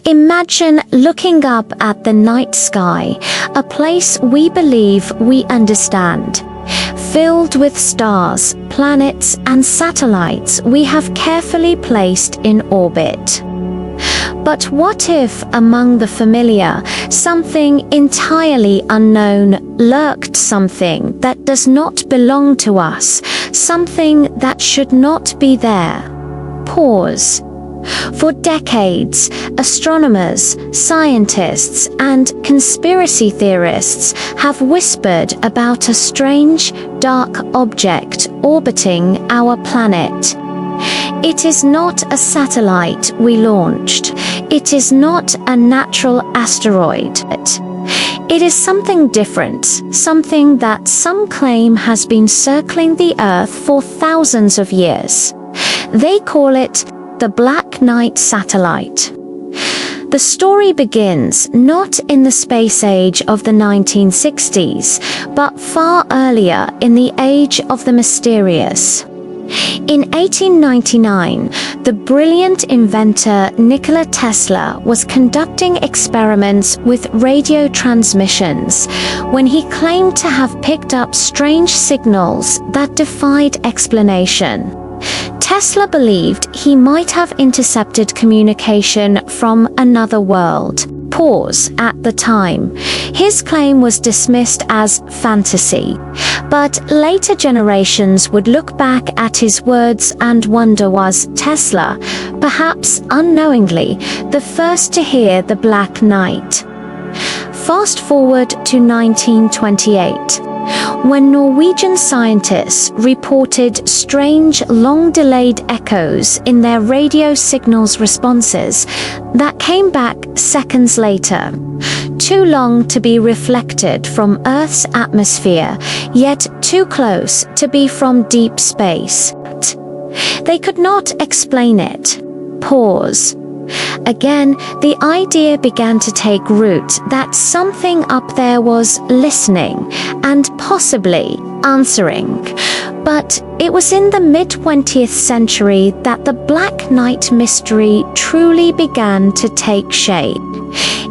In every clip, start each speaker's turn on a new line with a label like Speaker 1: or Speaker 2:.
Speaker 1: Imagine looking up at the night sky, a place we believe we understand, filled with stars, planets, and satellites we have carefully placed in orbit. But what if, among the familiar, something entirely unknown lurked, something that does not belong to us, something that should not be there? Pause. For decades, astronomers, scientists, and conspiracy theorists have whispered about a strange, dark object orbiting our planet. It is not a satellite we launched. It is not a natural asteroid. It is something different, something that some claim has been circling the Earth for thousands of years. They call it the Black Knight satellite. The story begins not in the space age of the 1960s, but far earlier in the age of the mysterious. In 1899, the brilliant inventor Nikola Tesla was conducting experiments with radio transmissions when he claimed to have picked up strange signals that defied explanation. Tesla believed he might have intercepted communication from another world. Pause. At the time, his claim was dismissed as fantasy, but later generations would look back at his words and wonder, was Tesla, perhaps unknowingly, the first to hear the Black Knight? Fast forward to 1928. When Norwegian scientists reported strange, long-delayed echoes in their radio signals responses that came back seconds later, too long to be reflected from Earth's atmosphere, yet too close to be from deep space. They could not explain it. Pause. Again, the idea began to take root that something up there was listening and possibly answering. But it was in the mid-20th century that the Black Knight mystery truly began to take shape.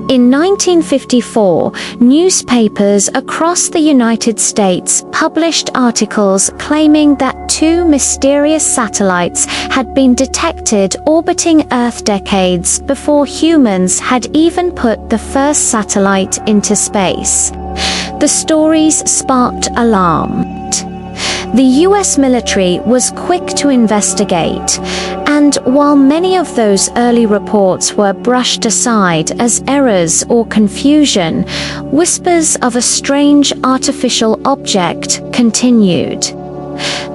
Speaker 1: In 1954, newspapers across the United States published articles claiming that two mysterious satellites had been detected orbiting Earth decades before humans had even put the first satellite into space. The stories sparked alarm. The US military was quick to investigate, and while many of those early reports were brushed aside as errors or confusion, whispers of a strange artificial object continued.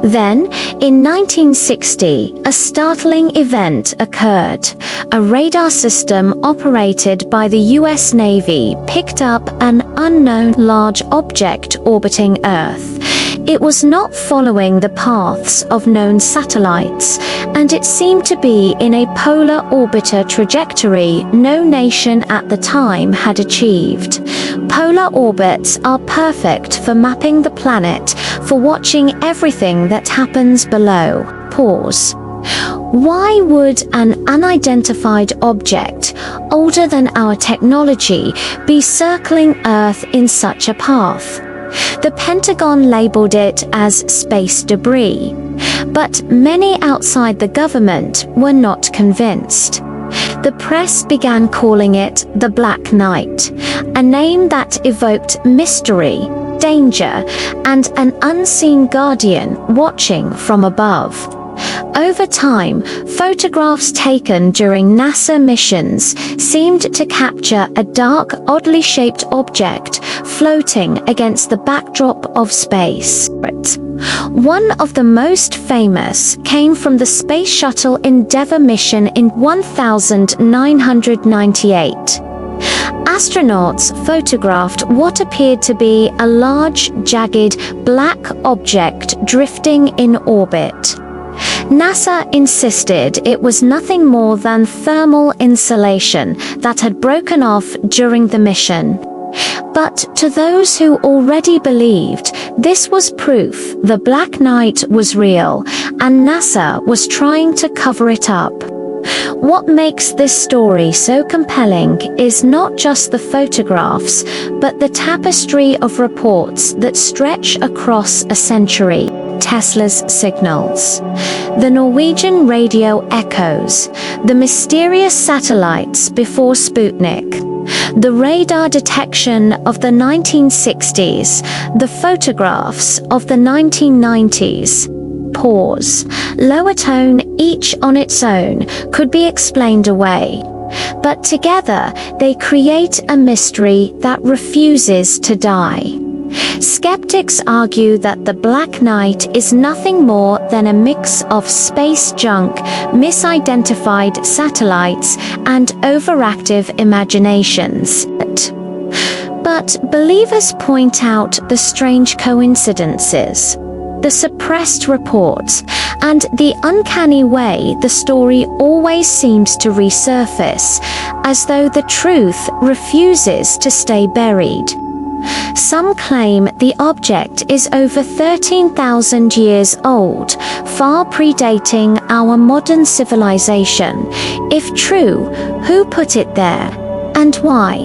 Speaker 1: Then, in 1960, a startling event occurred. A radar system operated by the US Navy picked up an unknown large object orbiting Earth. It was not following the paths of known satellites, and it seemed to be in a polar orbiter trajectory no nation at the time had achieved. Polar orbits are perfect for mapping the planet, for watching everything that happens below. Pause. Why would an unidentified object, older than our technology, be circling Earth in such a path? The Pentagon labeled it as space debris, but many outside the government were not convinced. The press began calling it the Black Knight, a name that evoked mystery, danger, and an unseen guardian watching from above. Over time, photographs taken during NASA missions seemed to capture a dark, oddly shaped object floating against the backdrop of space. One of the most famous came from the Space Shuttle Endeavour mission in 1998. Astronauts photographed what appeared to be a large, jagged, black object drifting in orbit. NASA insisted it was nothing more than thermal insulation that had broken off during the mission. But to those who already believed this was proof the Black Knight was real, and NASA was trying to cover it up. What makes this story so compelling is not just the photographs, but the tapestry of reports that stretch across a century. Tesla's signals, the Norwegian radio echoes, the mysterious satellites before Sputnik, the radar detection of the 1960s, the photographs of the 1990s. Pause. Lower tone, each on its own, could be explained away. But together, they create a mystery that refuses to die. Skeptics argue that the Black Knight is nothing more than a mix of space junk, misidentified satellites, and overactive imaginations. But believers point out the strange coincidences, the suppressed reports, and the uncanny way the story always seems to resurface, as though the truth refuses to stay buried. Some claim the object is over 13,000 years old, far predating our modern civilization. If true, who put it there, and why?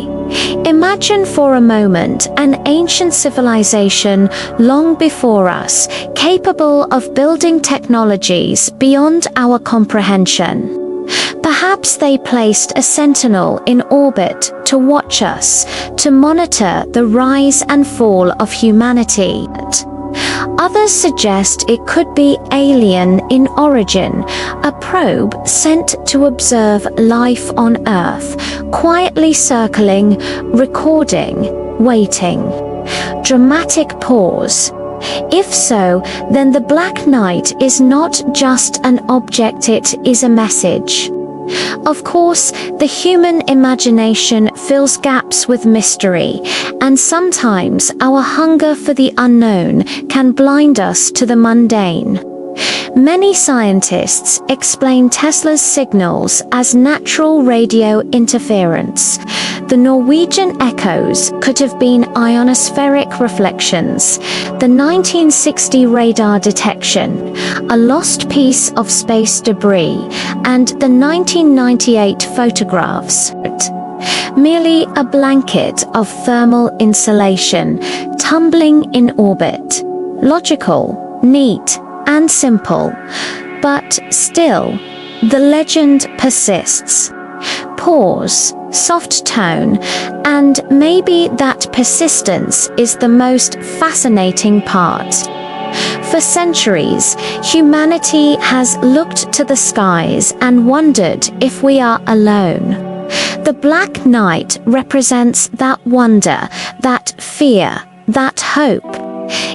Speaker 1: Imagine for a moment an ancient civilization long before us, capable of building technologies beyond our comprehension. Perhaps they placed a sentinel in orbit to watch us, to monitor the rise and fall of humanity. Others suggest it could be alien in origin, a probe sent to observe life on Earth, quietly circling, recording, waiting. Dramatic pause. If so, then the Black Knight is not just an object, it is a message. Of course, the human imagination fills gaps with mystery, and sometimes our hunger for the unknown can blind us to the mundane. Many scientists explain Tesla's signals as natural radio interference. The Norwegian echoes could have been ionospheric reflections, the 1960 radar detection, a lost piece of space debris, and the 1998 photographs. Merely a blanket of thermal insulation tumbling in orbit. Logical, neat, and simple, but still, the legend persists. Pause, soft tone, and maybe that persistence is the most fascinating part. For centuries, humanity has looked to the skies and wondered if we are alone. The Black Knight represents that wonder, that fear, that hope.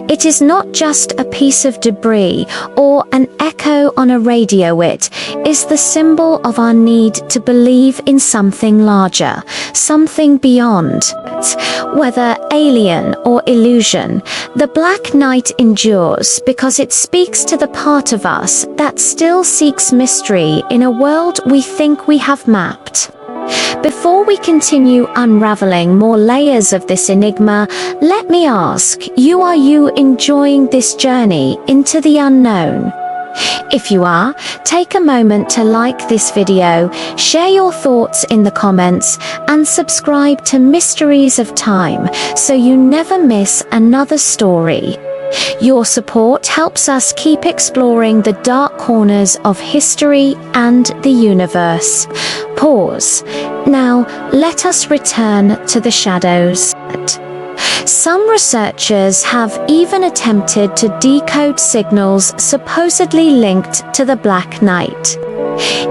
Speaker 1: It is not just a piece of debris or an echo on a radio, it is the symbol of our need to believe in something larger, something beyond. Whether alien or illusion, the Black Knight endures because it speaks to the part of us that still seeks mystery in a world we think we have mapped. Before we continue unraveling more layers of this enigma, let me ask you, are you enjoying this journey into the unknown? If you are, take a moment to like this video, share your thoughts in the comments, and subscribe to Mysteries of Time so you never miss another story. Your support helps us keep exploring the dark corners of history and the universe. Pause. Now, let us return to the shadows. Some researchers have even attempted to decode signals supposedly linked to the Black Knight.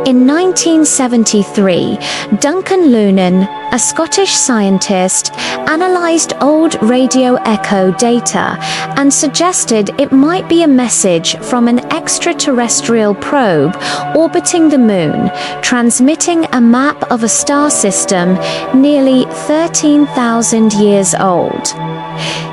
Speaker 1: In 1973, Duncan Lunan, a Scottish scientist, analyzed old radio echo data and suggested it might be a message from an extraterrestrial probe orbiting the moon, transmitting a map of a star system nearly 13,000 years old.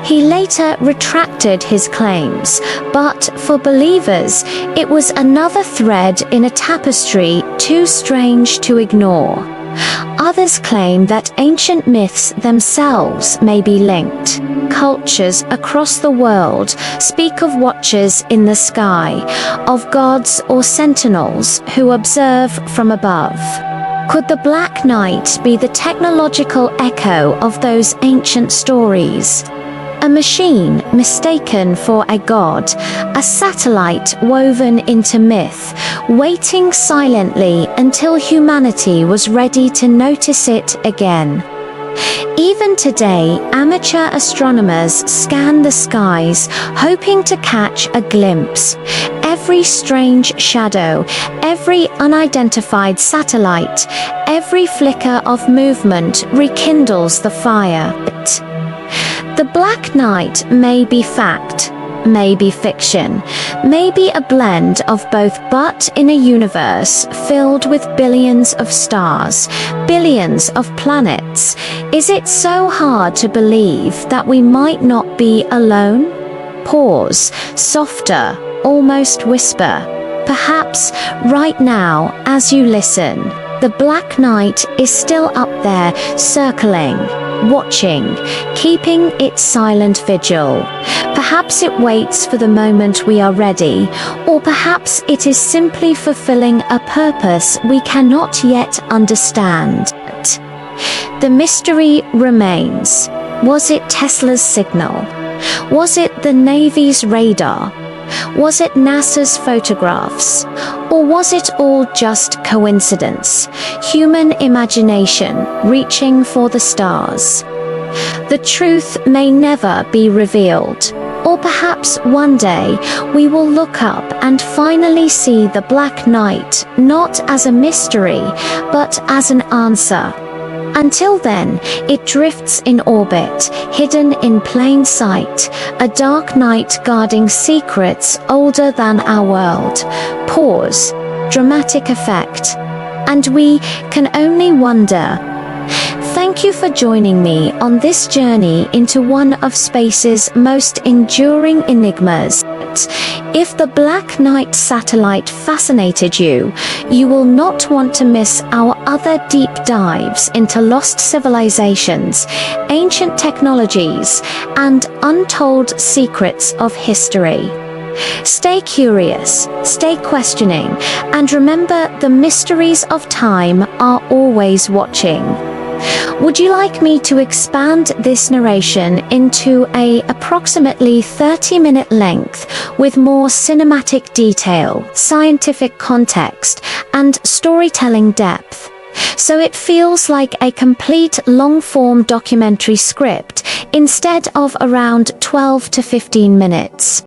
Speaker 1: He later retracted his claims, but for believers, it was another thread in a tapestry too strange to ignore. Others claim that ancient myths themselves may be linked. Cultures across the world speak of watchers in the sky, of gods or sentinels who observe from above. Could the Black Knight be the technological echo of those ancient stories? A machine mistaken for a god, a satellite woven into myth, waiting silently until humanity was ready to notice it again. Even today, amateur astronomers scan the skies, hoping to catch a glimpse. Every strange shadow, every unidentified satellite, every flicker of movement rekindles the fire. The Black Knight may be fact, may be fiction, may be a blend of both, but in a universe filled with billions of stars, billions of planets, is it so hard to believe that we might not be alone? Pause, softer, almost whisper. Perhaps right now, as you listen, the Black Knight is still up there, circling, watching, keeping its silent vigil. Perhaps it waits for the moment we are ready, or perhaps it is simply fulfilling a purpose we cannot yet understand. The mystery remains. Was it Tesla's signal? Was it the Navy's radar? Was it NASA's photographs? Or was it all just coincidence? Human imagination reaching for the stars? The truth may never be revealed. Or perhaps one day we will look up and finally see the Black Knight not as a mystery, but as an answer. Until then, it drifts in orbit, hidden in plain sight, a dark night guarding secrets older than our world. Pause, dramatic effect. And we can only wonder. Thank you for joining me on this journey into one of space's most enduring enigmas. If the Black Knight satellite fascinated you, you will not want to miss our other deep dives into lost civilizations, ancient technologies, and untold secrets of history. Stay curious, stay questioning, and remember the mysteries of time are always watching. Would you like me to expand this narration into an approximately 30-minute length with more cinematic detail, scientific context, and storytelling depth, so it feels like a complete long-form documentary script instead of around 12 to 15 minutes?